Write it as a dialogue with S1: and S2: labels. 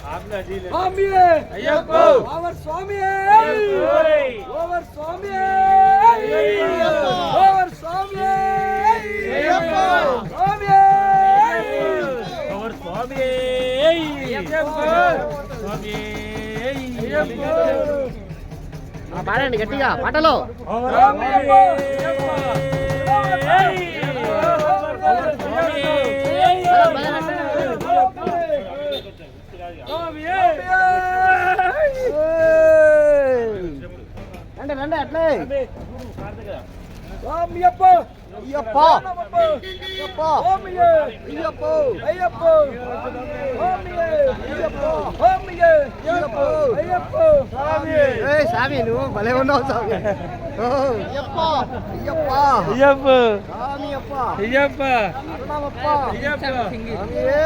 S1: స్వామియే అయ్యప్పో ఓవర్ స్వామియే ఓవర్ స్వామియే ఓవర్ స్వామియే అయ్యప్పో స్వామియే ఓవర్ స్వామియే అయ్యప్పో స్వామియే అయ్యప్పో
S2: పాడండి గట్టిగా పాటలో రండి రండి అట్లే
S1: స్వామియప్ప
S2: అయ్యప్ప అయ్యప్ప
S1: స్వామియే
S2: అయ్యప్ప
S1: అయ్యప్ప స్వామియే అయ్యప్ప స్వామియే
S2: అయ్యప్ప
S1: అయ్యప్ప స్వామియే
S2: ఏయ్ స్వామి నువ్వు భలే ఉన్నావు స్వామి అయ్యప్ప అయ్యప్ప
S1: అయ్యప్ప
S2: స్వామి అప్ప
S1: అయ్యప్ప
S2: అరుణమప్ప
S1: అయ్యప్ప
S2: స్వామియే